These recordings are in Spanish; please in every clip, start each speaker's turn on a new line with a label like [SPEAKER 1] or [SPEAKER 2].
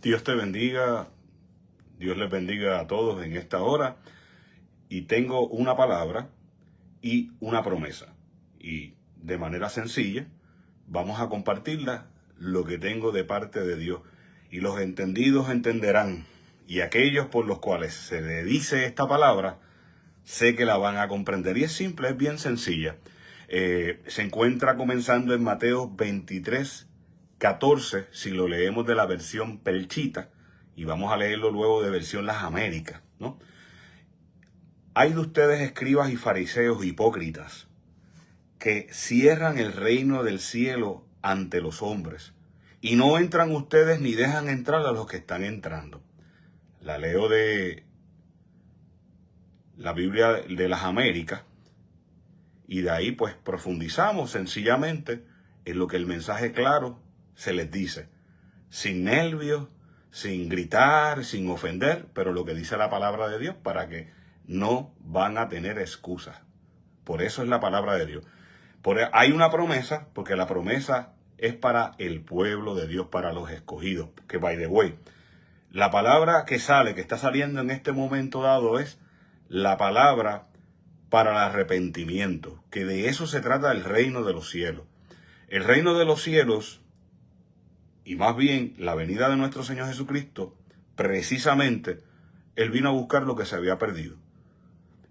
[SPEAKER 1] Dios te bendiga, Dios les bendiga a todos en esta hora. Y tengo una palabra y una promesa. Y de manera sencilla vamos a compartirla, lo que tengo de parte de Dios. Y los entendidos entenderán. Y aquellos por los cuales se le dice esta palabra, sé que la van a comprender. Y es simple, es bien sencilla. Se encuentra comenzando en Mateo 23:14, si lo leemos de la versión Pelchita, y vamos a leerlo luego de versión Las Américas, ¿no? Hay de ustedes, escribas y fariseos hipócritas, que cierran el reino del cielo ante los hombres, y no entran ustedes ni dejan entrar a los que están entrando. La leo de la Biblia de las Américas, y de ahí pues profundizamos sencillamente en lo que el mensaje claro se les dice, sin nervios, sin gritar, sin ofender, pero lo que dice la palabra de Dios, para que no van a tener excusas. Por eso es la palabra de Dios. Hay una promesa, porque la promesa es para el pueblo de Dios, para los escogidos, que by the way, la palabra que está saliendo en este momento dado, es la palabra para el arrepentimiento, que de eso se trata el reino de los cielos. El reino de los cielos, y más bien la venida de nuestro Señor Jesucristo, precisamente, Él vino a buscar lo que se había perdido.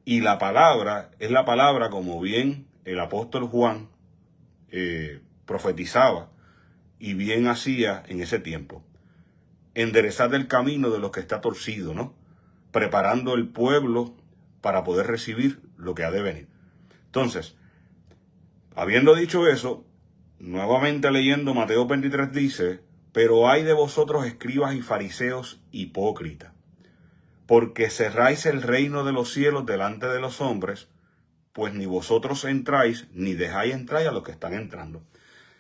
[SPEAKER 1] Y la palabra es la palabra, como bien el apóstol Juan profetizaba y bien hacía en ese tiempo. Enderezar el camino de los que está torcido, ¿no? Preparando el pueblo para poder recibir lo que ha de venir. Entonces, habiendo dicho eso, nuevamente leyendo Mateo 23 dice, pero hay de vosotros, escribas y fariseos hipócritas, porque cerráis el reino de los cielos delante de los hombres, pues ni vosotros entráis, ni dejáis entrar a los que están entrando.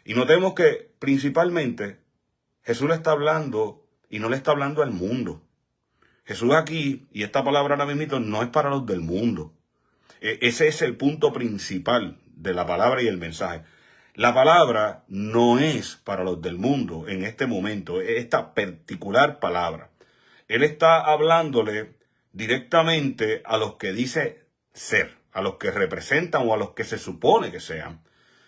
[SPEAKER 1] Y notemos que principalmente Jesús le está hablando, y no le está hablando al mundo. Jesús aquí, y esta palabra ahora mismo, no es para los del mundo. Ese es el punto principal de la palabra y el mensaje. La palabra no es para los del mundo en este momento, esta particular palabra. Él está hablándole directamente a los que dice ser, a los que representan o a los que se supone que sean.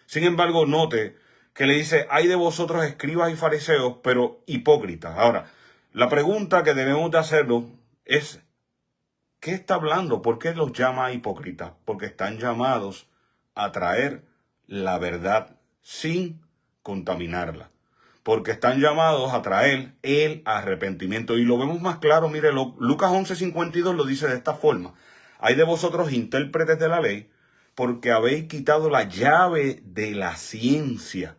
[SPEAKER 1] Sin embargo, note que le dice, hay de vosotros, escribas y fariseos, pero hipócritas. Ahora, la pregunta que debemos de hacerlo es, ¿qué está hablando? ¿Por qué los llama hipócritas? Porque están llamados a traer la verdad sin contaminarla. Porque están llamados a traer el arrepentimiento. Y lo vemos más claro, mire, Lucas 11:52 lo dice de esta forma. Hay de vosotros, intérpretes de la ley, porque habéis quitado la llave de la ciencia.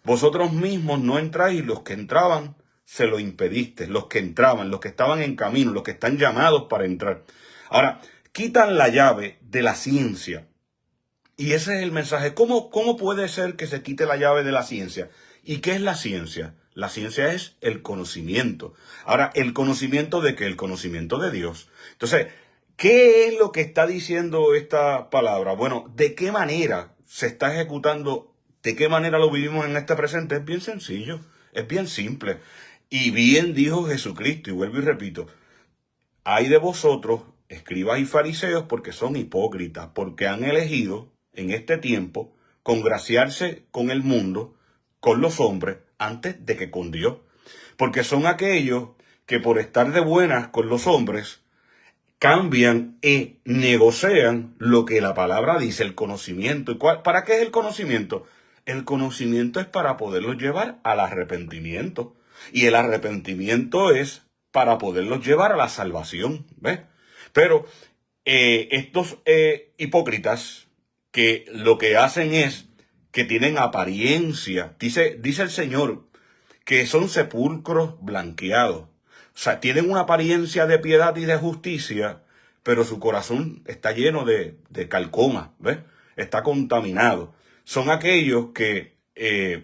[SPEAKER 1] Vosotros mismos no entráis, y los que entraban se lo impediste. Los que entraban, los que estaban en camino, los que están llamados para entrar. Ahora, quitan la llave de la ciencia. Y ese es el mensaje. ¿Cómo puede ser que se quite la llave de la ciencia? ¿Y qué es la ciencia? La ciencia es el conocimiento. Ahora, ¿el conocimiento de qué? El conocimiento de Dios. Entonces, ¿qué es lo que está diciendo esta palabra? Bueno, ¿de qué manera se está ejecutando? ¿De qué manera lo vivimos en este presente? Es bien sencillo, es bien simple. Y bien dijo Jesucristo, y vuelvo y repito, hay de vosotros, escribas y fariseos, porque son hipócritas, porque han elegido en este tiempo congraciarse con el mundo, con los hombres, antes de que con Dios. Porque son aquellos que por estar de buenas con los hombres, cambian y negocian lo que la palabra dice, el conocimiento. ¿Para qué es el conocimiento? El conocimiento es para poderlos llevar al arrepentimiento. Y el arrepentimiento es para poderlos llevar a la salvación. ¿Ves? Pero estos hipócritas, que lo que hacen es que tienen apariencia, dice el Señor, que son sepulcros blanqueados. O sea, tienen una apariencia de piedad y de justicia, pero su corazón está lleno de calcoma, ¿ves? Está contaminado. Son aquellos que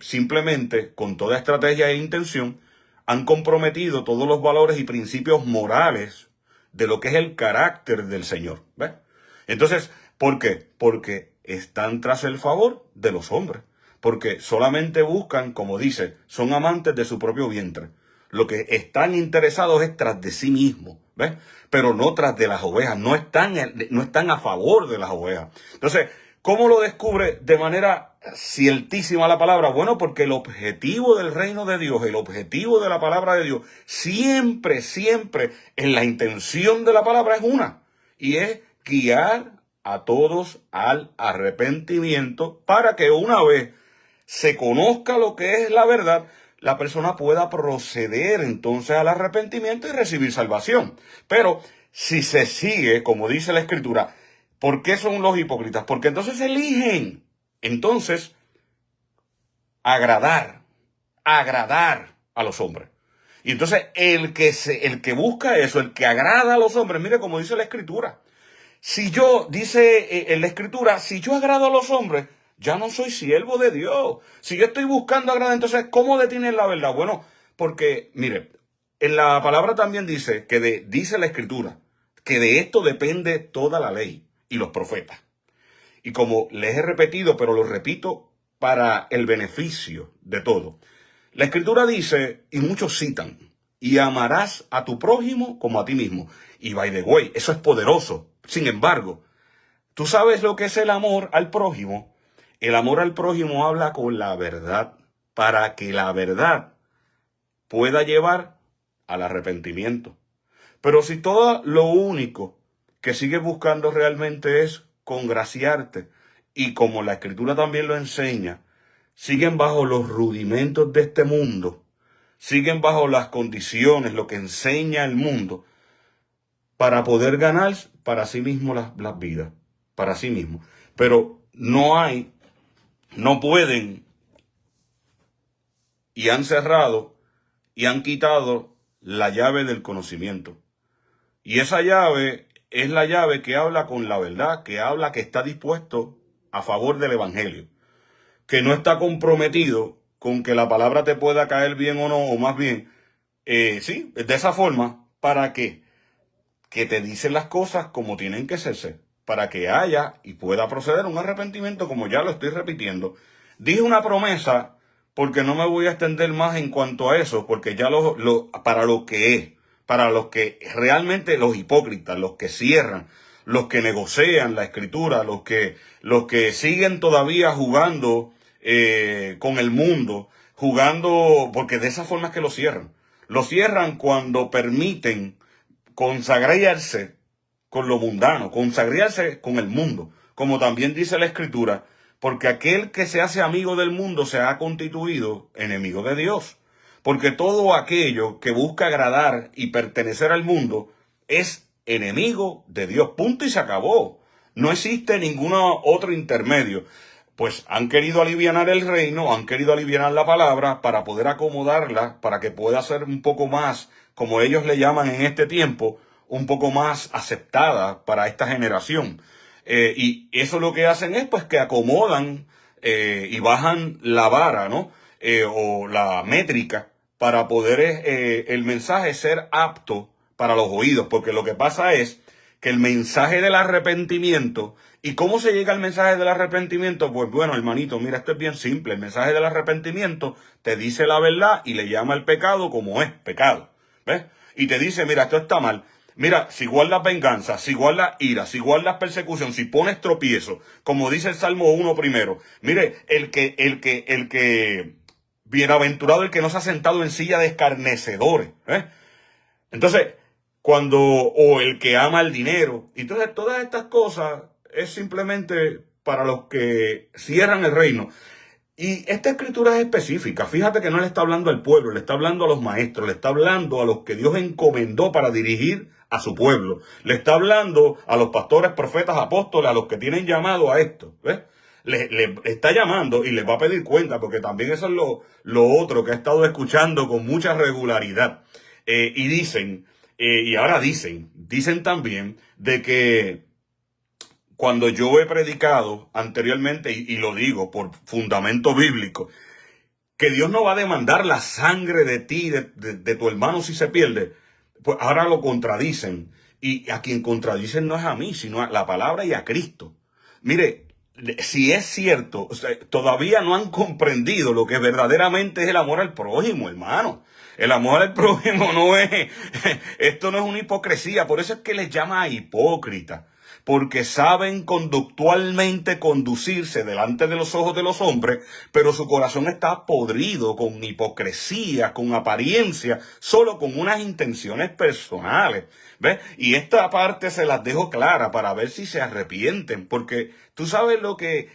[SPEAKER 1] simplemente, con toda estrategia e intención, han comprometido todos los valores y principios morales de lo que es el carácter del Señor, ¿ves? Entonces, ¿por qué? Porque están tras el favor de los hombres. Porque solamente buscan, como dice, son amantes de su propio vientre. lo que están interesados es tras de sí mismos, ¿ves? Pero no tras de las ovejas, no están a favor de las ovejas. Entonces, ¿cómo lo descubre de manera ciertísima la palabra? Bueno, porque el objetivo del reino de Dios, el objetivo de la palabra de Dios, siempre, siempre en la intención de la palabra es una, y es guiar a todos al arrepentimiento para que una vez se conozca lo que es la verdad, la persona pueda proceder entonces al arrepentimiento y recibir salvación. Pero si se sigue, como dice la Escritura, ¿por qué son los hipócritas? Porque entonces eligen, entonces, agradar a los hombres. Y entonces el que busca eso, el que agrada a los hombres, mire como dice la Escritura. Si yo, dice en la Escritura, si yo agrado a los hombres, ya no soy siervo de Dios. Si yo estoy buscando agradar, entonces, ¿cómo detienen la verdad? Bueno, porque, mire, en la palabra también dice dice la Escritura, que de esto depende toda la ley y los profetas. Y como les he repetido, pero lo repito para el beneficio de todo. La Escritura dice, y muchos citan, y amarás a tu prójimo como a ti mismo. Y by the way, eso es poderoso. Sin embargo, ¿tú sabes lo que es el amor al prójimo? El amor al prójimo habla con la verdad para que la verdad pueda llevar al arrepentimiento. Pero si todo lo único que sigues buscando realmente es congraciarte, y como la Escritura también lo enseña, siguen bajo los rudimentos de este mundo, siguen bajo las condiciones, lo que enseña el mundo, para poder ganar para sí mismo las vidas, para sí mismo. Pero no pueden, y han cerrado y han quitado la llave del conocimiento. Y esa llave es la llave que habla con la verdad, que habla que está dispuesto a favor del evangelio, que no está comprometido con que la palabra te pueda caer bien o no, o más bien, sí, de esa forma, ¿para qué? Que te dicen las cosas como tienen que serse, para que haya y pueda proceder un arrepentimiento, como ya lo estoy repitiendo. Dije una promesa porque no me voy a extender más en cuanto a eso, porque ya para lo que es, para los que realmente los hipócritas, los que cierran, los que negocian la Escritura, los que siguen todavía jugando con el mundo, jugando, porque de esa forma es que lo cierran. Lo cierran cuando permiten consagrarse con lo mundano, consagrarse con el mundo, como también dice la Escritura, porque aquel que se hace amigo del mundo se ha constituido enemigo de Dios, porque todo aquello que busca agradar y pertenecer al mundo es enemigo de Dios, punto y se acabó. No existe ningún otro intermedio. Pues han querido alivianar el reino, han querido alivianar la palabra para poder acomodarla, para que pueda ser un poco más, como ellos le llaman en este tiempo, un poco más aceptada para esta generación. Y eso lo que hacen es pues que acomodan y bajan la vara, ¿no? O la métrica para poder el mensaje ser apto para los oídos, porque lo que pasa es que el mensaje del arrepentimiento, ¿y cómo se llega al mensaje del arrepentimiento? Pues bueno, hermanito, mira, esto es bien simple. El mensaje del arrepentimiento te dice la verdad y le llama el pecado como es, pecado. ¿Ves? Y te dice, mira, esto está mal. Mira, si guardas venganza, si guardas ira, si guardas persecución, si pones tropiezo, como dice el Salmo 1 primero. Mire, bienaventurado el que no se ha sentado en silla de escarnecedores. Entonces, o el que ama el dinero. Entonces, todas estas cosas es simplemente para los que cierran el reino. Y esta escritura es específica. Fíjate que no le está hablando al pueblo, le está hablando a los maestros, le está hablando a los que Dios encomendó para dirigir a su pueblo. Le está hablando a los pastores, profetas, apóstoles, a los que tienen llamado a esto. ¿Ves? Le está llamando y les va a pedir cuenta, porque también eso es lo otro que he estado escuchando con mucha regularidad. Y dicen, y ahora dicen también de que cuando yo he predicado anteriormente, y lo digo por fundamento bíblico, que Dios no va a demandar la sangre de ti, de tu hermano si se pierde, pues ahora lo contradicen. Y a quien contradicen no es a mí, sino a la palabra y a Cristo. Mire, si es cierto, o sea, todavía no han comprendido lo que verdaderamente es el amor al prójimo, hermano. El amor al prójimo no es, esto no es una hipocresía, por eso es que les llama hipócrita, porque saben conductualmente conducirse delante de los ojos de los hombres, pero su corazón está podrido con hipocresía, con apariencia, solo con unas intenciones personales. ¿Ves? Y esta parte se las dejo clara para ver si se arrepienten, porque tú sabes lo que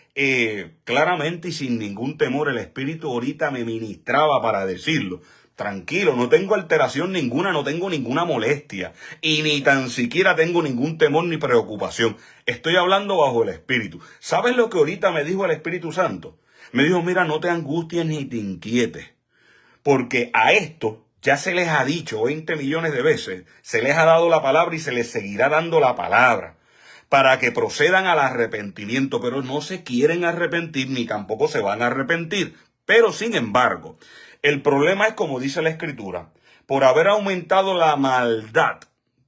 [SPEAKER 1] claramente y sin ningún temor el Espíritu ahorita me ministraba para decirlo. Tranquilo, no tengo alteración ninguna, no tengo ninguna molestia y ni tan siquiera tengo ningún temor ni preocupación. Estoy hablando bajo el Espíritu. ¿Sabes lo que ahorita me dijo el Espíritu Santo? Me dijo, mira, no te angusties ni te inquietes, porque a esto ya se les ha dicho 20 millones de veces, se les ha dado la palabra y se les seguirá dando la palabra para que procedan al arrepentimiento, pero no se quieren arrepentir ni tampoco se van a arrepentir. Pero sin embargo, el problema es, como dice la Escritura, por haber aumentado la maldad,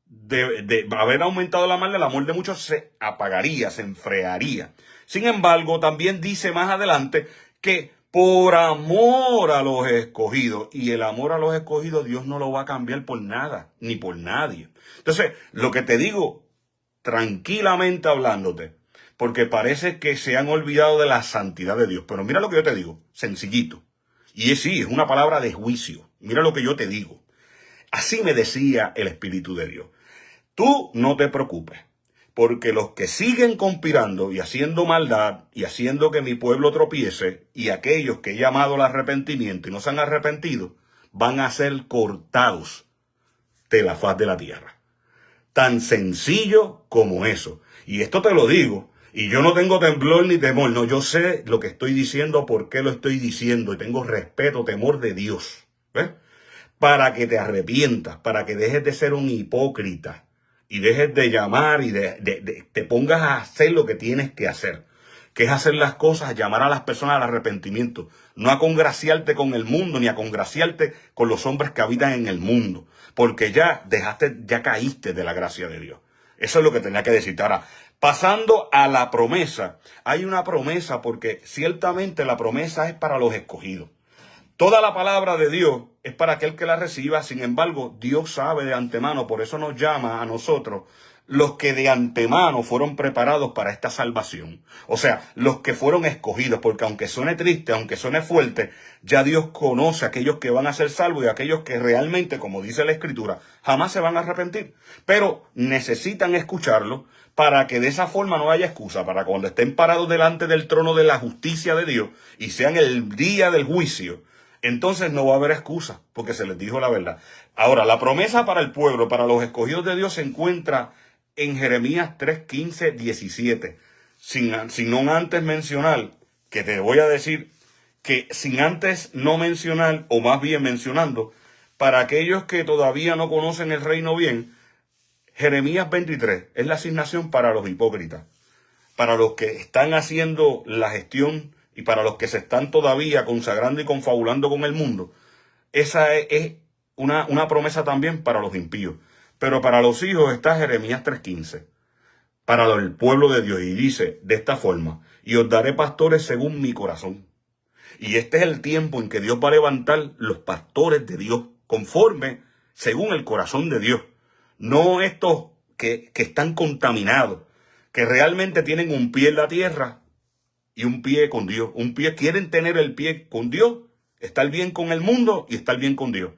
[SPEAKER 1] de haber aumentado la maldad, el amor de muchos se apagaría, se enfriaría. Sin embargo, también dice más adelante que por amor a los escogidos, y el amor a los escogidos Dios no lo va a cambiar por nada, ni por nadie. Entonces, lo que te digo, tranquilamente hablándote, porque parece que se han olvidado de la santidad de Dios, pero mira lo que yo te digo, sencillito. Y sí, es una palabra de juicio. Mira lo que yo te digo. Así me decía el Espíritu de Dios. Tú no te preocupes, porque los que siguen conspirando y haciendo maldad y haciendo que mi pueblo tropiece, y aquellos que he llamado al arrepentimiento y no se han arrepentido, van a ser cortados de la faz de la tierra. Tan sencillo como eso. Y esto te lo digo. Y yo no tengo temblor ni temor. No, yo sé lo que estoy diciendo, por qué lo estoy diciendo. Y tengo respeto, temor de Dios. ¿Ves? Para que te arrepientas, para que dejes de ser un hipócrita. Y dejes de llamar y te pongas a hacer lo que tienes que hacer. Que es hacer las cosas, llamar a las personas al arrepentimiento. No a congraciarte con el mundo, ni a congraciarte con los hombres que habitan en el mundo. Porque ya caíste de la gracia de Dios. Eso es lo que tenía que decirte. Ahora, pasando a la promesa. Hay una promesa porque ciertamente la promesa es para los escogidos. Toda la palabra de Dios es para aquel que la reciba. Sin embargo, Dios sabe de antemano, por eso nos llama a nosotros los que de antemano fueron preparados para esta salvación. O sea, los que fueron escogidos, porque aunque suene triste, aunque suene fuerte, ya Dios conoce a aquellos que van a ser salvos y a aquellos que realmente, como dice la Escritura, jamás se van a arrepentir. Pero necesitan escucharlo para que de esa forma no haya excusa, para cuando estén parados delante del trono de la justicia de Dios y sean el día del juicio, entonces no va a haber excusa, porque se les dijo la verdad. Ahora, la promesa para el pueblo, para los escogidos de Dios, se encuentra en Jeremías 3, 15, 17. Sin no antes mencionar, que te voy a decir, que sin antes no mencionar, o más bien mencionando, para aquellos que todavía no conocen el reino bien, Jeremías 23 es la asignación para los hipócritas, para los que están haciendo la gestión y para los que se están todavía consagrando y confabulando con el mundo. Esa es una promesa también para los impíos. Pero para los hijos está Jeremías 3:15, para el pueblo de Dios. Y dice de esta forma, y os daré pastores según mi corazón. Y este es el tiempo en que Dios va a levantar los pastores de Dios, conforme, según el corazón de Dios. No estos que están contaminados, que realmente tienen un pie en la tierra y un pie con Dios. Quieren tener el pie con Dios, estar bien con el mundo y estar bien con Dios.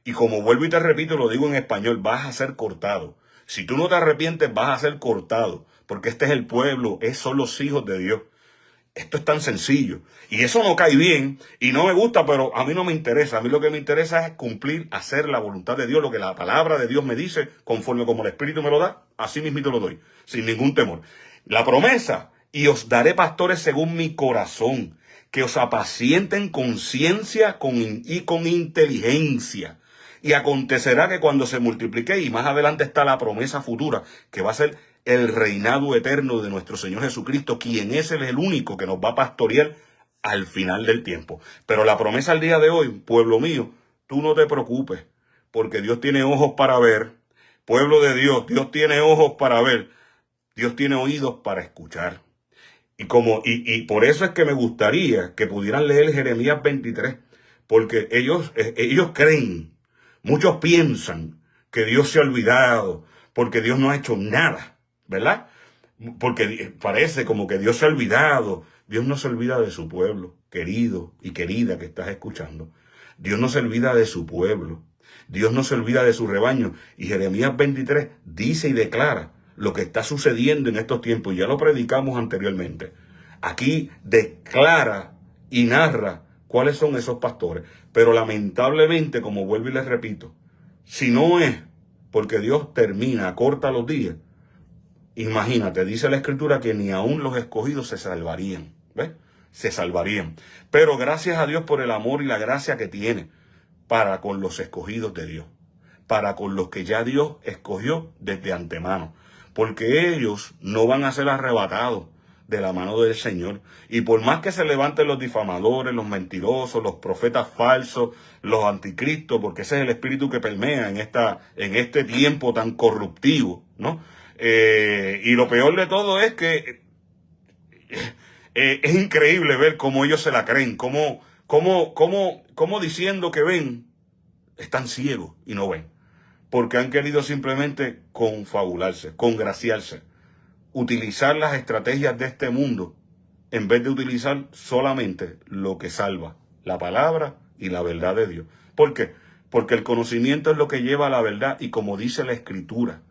[SPEAKER 1] Y como vuelvo y te repito, lo digo en español, vas a ser cortado. Si tú no te arrepientes, vas a ser cortado. Porque este es el pueblo, son los hijos de Dios. Esto es tan sencillo. Y eso no cae bien y no me gusta, pero a mí no me interesa. A mí lo que me interesa es cumplir, hacer la voluntad de Dios, lo que la palabra de Dios me dice, conforme como el Espíritu me lo da, así mismito lo doy, sin ningún temor. La promesa, y os daré pastores según mi corazón, que os apacienten con ciencia y con inteligencia. Y acontecerá que cuando se multiplique, y más adelante está la promesa futura, que va a ser el reinado eterno de nuestro Señor Jesucristo, quien es el único que nos va a pastorear al final del tiempo. Pero la promesa al día de hoy, pueblo mío, tú no te preocupes, porque Dios tiene ojos para ver. Pueblo de Dios, Dios tiene ojos para ver. Dios tiene oídos para escuchar. Y por eso es que me gustaría que pudieran leer Jeremías 23, porque ellos creen, muchos piensan que Dios se ha olvidado, porque Dios no ha hecho nada, ¿verdad? Porque parece como que Dios se ha olvidado. Dios no se olvida de su pueblo, querido y querida que estás escuchando. Dios no se olvida de su pueblo. Dios no se olvida de su rebaño. Y Jeremías 23 dice y declara lo que está sucediendo en estos tiempos. Ya lo predicamos anteriormente. Aquí declara y narra cuáles son esos pastores. Pero lamentablemente, como vuelvo y les repito, si no es porque Dios termina, acorta los días, imagínate, dice la Escritura que ni aún los escogidos se salvarían. ¿Ves? Se salvarían. Pero gracias a Dios por el amor y la gracia que tiene para con los escogidos de Dios. Para con los que ya Dios escogió desde antemano. Porque ellos no van a ser arrebatados de la mano del Señor. Y por más que se levanten los difamadores, los mentirosos, los profetas falsos, los anticristos, porque ese es el espíritu que permea en este tiempo tan corruptivo, ¿no? Y lo peor de todo es que es increíble ver cómo ellos se la creen, cómo diciendo que ven, están ciegos y no ven. Porque han querido simplemente confabularse, congraciarse, utilizar las estrategias de este mundo en vez de utilizar solamente lo que salva, la palabra y la verdad de Dios. ¿Por qué? Porque el conocimiento es lo que lleva a la verdad y como dice la Escritura,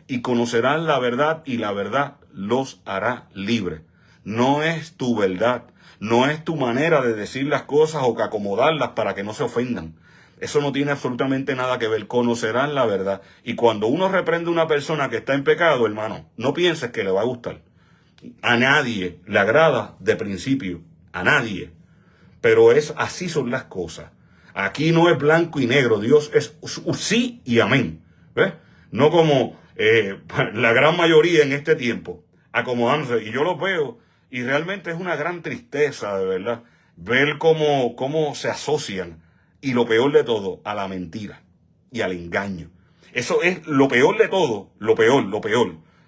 [SPEAKER 1] y conocerán la verdad y la verdad los hará libres. No es tu verdad, no es tu manera de decir las cosas o que acomodarlas para que no se ofendan. Eso no tiene absolutamente nada que ver. Conocerán la verdad. Y cuando uno reprende a una persona que está en pecado, hermano, no pienses que le va a gustar. A nadie le agrada de principio. A nadie. Pero así son las cosas. Aquí no es blanco y negro. Dios es sí y amén. ¿Ves? No como la gran mayoría en este tiempo, acomodándose. Y yo lo veo y realmente es una gran tristeza, de verdad, ver cómo se asocian. Y lo peor de todo, a la mentira y al engaño. Eso es lo peor de todo, lo peor.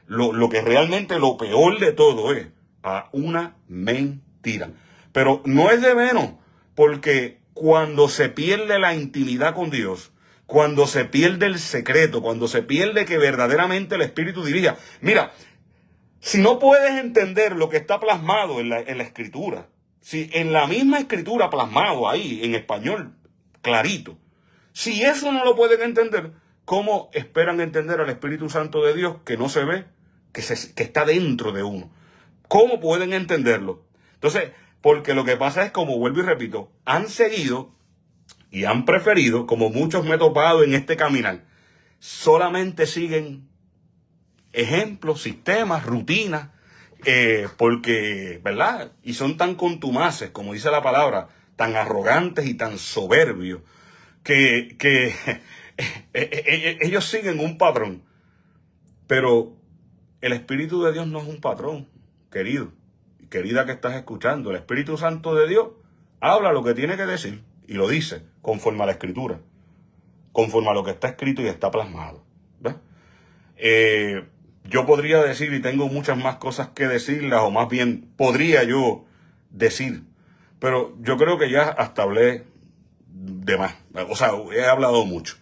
[SPEAKER 1] Lo que realmente lo peor de todo es a una mentira. Pero no es de menos, porque cuando se pierde la intimidad con Dios, cuando se pierde el secreto, cuando se pierde que verdaderamente el Espíritu dirija. Mira, si no puedes entender lo que está plasmado en la Escritura, si en la misma Escritura plasmado ahí, en español, clarito. Si eso no lo pueden entender, ¿cómo esperan entender al Espíritu Santo de Dios que no se ve, que está dentro de uno? ¿Cómo pueden entenderlo? Entonces, porque lo que pasa es, como vuelvo y repito, han seguido y han preferido, como muchos me he topado en este caminar, solamente siguen ejemplos, sistemas, rutinas, porque, ¿verdad? Y son tan contumaces, como dice la palabra, tan arrogantes y tan soberbios, que ellos siguen un patrón. Pero el Espíritu de Dios no es un patrón, querido y querida que estás escuchando. El Espíritu Santo de Dios habla lo que tiene que decir y lo dice conforme a la Escritura, conforme a lo que está escrito y está plasmado. ¿Ves? Yo podría decir, y tengo muchas más cosas que decirlas, o más bien podría yo decir, pero yo creo que ya hasta hablé de más. O sea, he hablado mucho.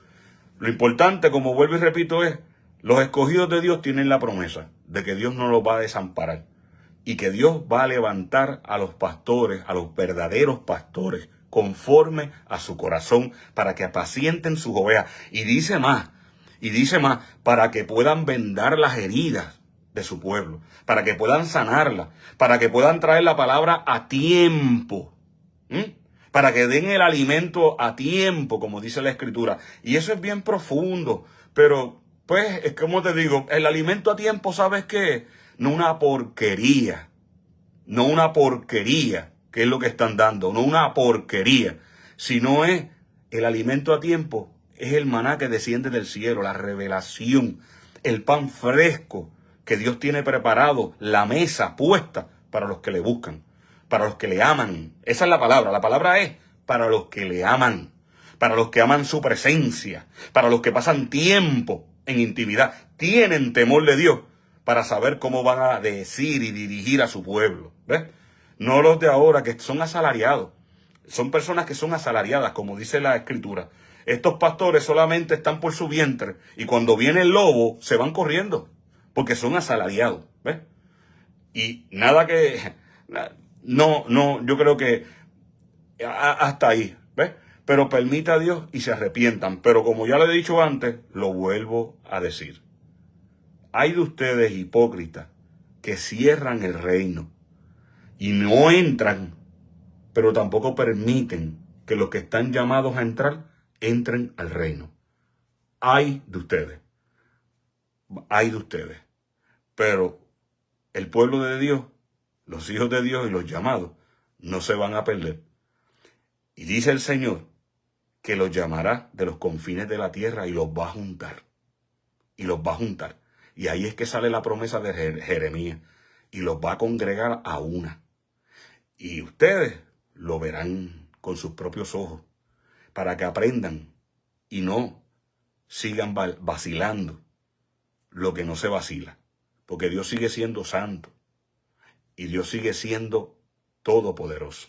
[SPEAKER 1] Lo importante, como vuelvo y repito, es los escogidos de Dios tienen la promesa de que Dios no los va a desamparar y que Dios va a levantar a los pastores, a los verdaderos pastores, conforme a su corazón, para que apacienten sus ovejas. Y dice más, para que puedan vendar las heridas de su pueblo, para que puedan sanarla, para que puedan traer la palabra a tiempo, para que den el alimento a tiempo, como dice la Escritura. Y eso es bien profundo, pero pues es como te digo, el alimento a tiempo, ¿sabes qué? No una porquería, que es lo que están dando, no una porquería, sino es el alimento a tiempo. Es el maná que desciende del cielo, la revelación, el pan fresco que Dios tiene preparado, la mesa puesta para los que le buscan, para los que le aman. Esa es la palabra. La palabra es para los que le aman, para los que aman su presencia, para los que pasan tiempo en intimidad, tienen temor de Dios para saber cómo van a decir y dirigir a su pueblo. ¿Ves? No los de ahora que son asalariados. Son personas que son asalariadas, como dice la Escritura. Estos pastores solamente están por su vientre y cuando viene el lobo se van corriendo porque son asalariados. ¿Ves? Y nada que... No, yo creo que hasta ahí. ¿Ves? Pero permita a Dios y se arrepientan. Pero como ya lo he dicho antes, lo vuelvo a decir. Hay de ustedes hipócritas que cierran el reino y no entran, pero tampoco permiten que los que están llamados a entrar, entren al reino. Hay de ustedes. Hay de ustedes. Pero el pueblo de Dios, los hijos de Dios y los llamados, no se van a perder. Y dice el Señor que los llamará de los confines de la tierra y los va a juntar. Y los va a juntar. Y ahí es que sale la promesa de Jeremías. Y los va a congregar a una. Y ustedes lo verán con sus propios ojos. Para que aprendan y no sigan vacilando lo que no se vacila. Porque Dios sigue siendo santo. Y Dios sigue siendo todopoderoso.